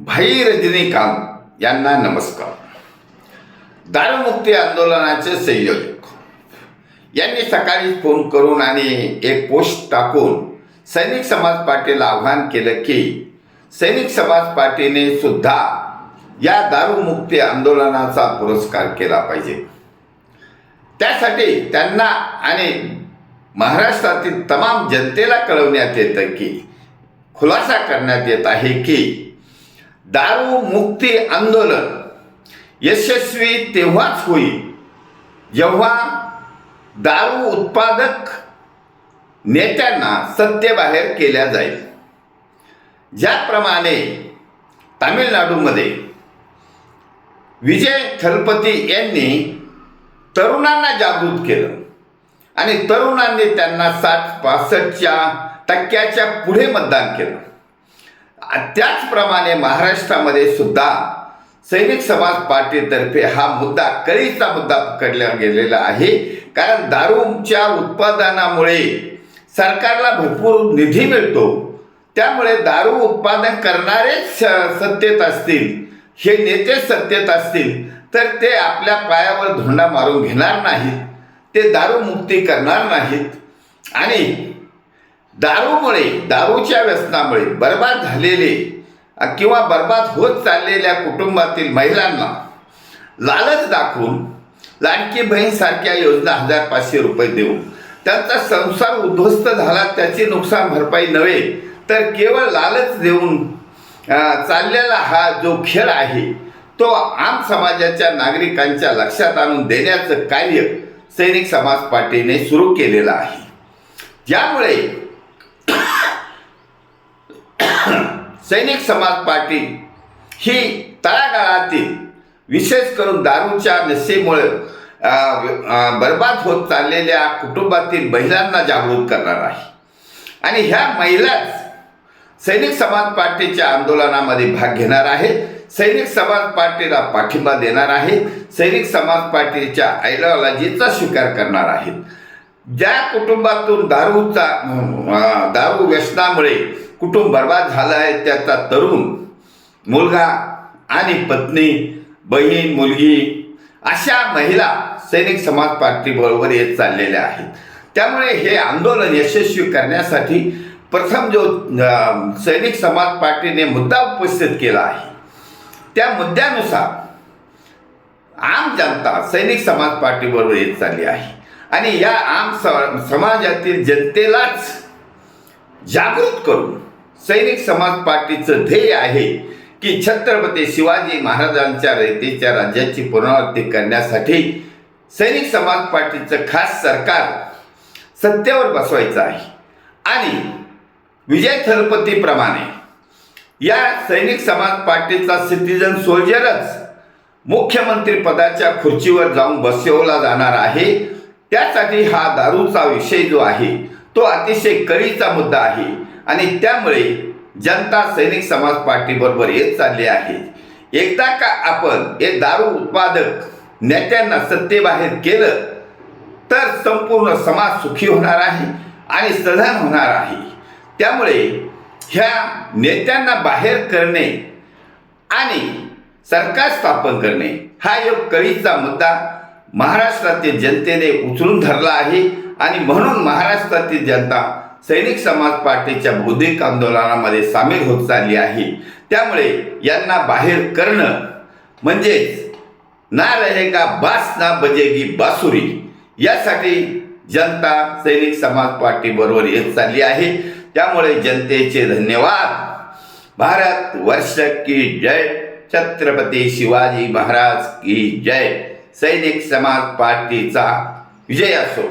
भाई रजनीकांत यांना नमस्कार. दारूमुक्ती आंदोलनाचे संयोजक यांनी सकाळी फोन करून आणि एक पोस्ट टाकून सैनिक समाज पार्टीला आव्हान केलं की सैनिक समाज पार्टीने सुद्धा या दारूमुक्ती आंदोलनाचा पुरस्कार केला पाहिजे. त्यासाठी त्यांना आणि महाराष्ट्रातील तमाम जनतेला कळवण्यात येतं की खुलासा करण्यात येत आहे की दारू मुक्ती आंदोलन यशस्वी तेव्हाच होईल जेव्हा दारू उत्पादक नेत्यांना सत्तेबाहेर केल्या जाईल. ज्याप्रमाणे तामिळनाडूमध्ये विजय थलपती यांनी तरुणांना जागृत केलं आणि तरुणांनी त्यांना 60-65% पुढे मतदान केलं. त्याचप्रमाणे महाराष्ट्रामध्ये सुद्धा सैनिक समाज पार्टीतर्फे हा मुद्दा कळीचा मुद्दा पकडला गेलेला आहे. कारण दारूच्या उत्पादनामुळे सरकारला भरपूर निधी मिळतो. त्यामुळे दारू उत्पादन करणारेच सत्तेत असतील, हे नेते सत्तेत असतील तर ते आपल्या पायावर धोंडा मारून घेणार नाहीत, ते दारूमुक्ती करणार नाहीत आणि दारूमुळे, दारूच्या व्यसनामुळे बर्बाद झालेले किंवा बर्बाद होत चाललेल्या कुटुंबातील महिलांना लालच दाखवून लाडकी बहीण सारख्या योजना 1500 रुपये देऊन त्यांचा संसार उद्ध्वस्त झाला, त्याची नुकसान भरपाई नव्हे तर केवळ लालच देऊन चाललेला हा जो खेळ आहे तो आम समाजाच्या नागरिकांच्या लक्षात आणून देण्याचं कार्य सैनिक समाज पार्टीने सुरू केलेलं आहे. ज्यामुळे सैनिक समाज पार्टी ही तळागाळातील विशेष करून दारूच्या नशेमुळे बर्बाद होत चाललेल्या कुटुंबातील महिलांना जागृत करणार आहे आणि ह्या महिलाच सैनिक समाज पार्टीच्या आंदोलनामध्ये भाग घेणार आहेत. सैनिक समाज पार्टीला पाठिंबा देणार आहेत. सैनिक समाज पार्टीच्या आयडिओलॉजीचा स्वीकार करणार आहेत. ज्या कुटुंबातून दारू व्यसनामुळे कुटुंब बर्बाद झालं आहे त्याचा तरुण मुलगा आणि पत्नी, बहीण, मुलगी अशा महिला सैनिक समाज पार्टीबरोबर येत चाललेल्या आहेत. त्यामुळे हे आंदोलन यशस्वी करण्यासाठी प्रथम जो सैनिक समाज पार्टीने मुद्दा उपस्थित केला आहे त्या मुद्द्यानुसार आम जनता सैनिक समाज पार्टीबरोबर येत चालली आहे आणि या आम समाजातील जनतेलाच जागृत करून सैनिक समाज पार्टीचं ध्येय आहे की छत्रपती शिवाजी महाराजांच्या रयतेच्या राज्याची पुनरावृत्ती करण्यासाठी सैनिक समाज पार्टीचं खास सरकार सत्तेवर बसवायचं आहे आणि विजय थलपतीप्रमाणे या सैनिक समाज पार्टीचा सिटीजन सोल्जरच मुख्यमंत्री पदाच्या खुर्चीवर जाऊन बसवला जाणार आहे. त्यासाठी हा दारूचा विषय जो आहे तो अतिशय कळीचा मुद्दा आहे आणि त्यामुळे जनता सैनिक समाज पार्टीबरोबर येत चालली आहे. एकदा का आपण हे दारू उत्पादक नेत्यांना सत्तेबाहेर केलं तर संपूर्ण समाज सुखी होणार आहे आणि सधन होणार आहे. त्यामुळे ह्या नेत्यांना बाहेर करणे आणि सरकार स्थापन करणे हा एक कळीचा मुद्दा महाराष्ट्रातील जनतेने उचलून धरला आहे आणि म्हणून महाराष्ट्रातील जनता सैनिक समाज पार्टीच्या बौद्धिक आंदोलनामध्ये सामील होत चालली आहे. त्यामुळे यांना बाहेर करणं म्हणजेच ना रहेगा बास ना बजेगी बासुरी, यासाठी जनता सैनिक समाज पार्टी बरोबर येत चालली आहे. त्यामुळे जनतेचे धन्यवाद. भारत वर्ष की जय. छत्रपती शिवाजी महाराज की जय. सैनिक समाज पार्टीचा विजय असो.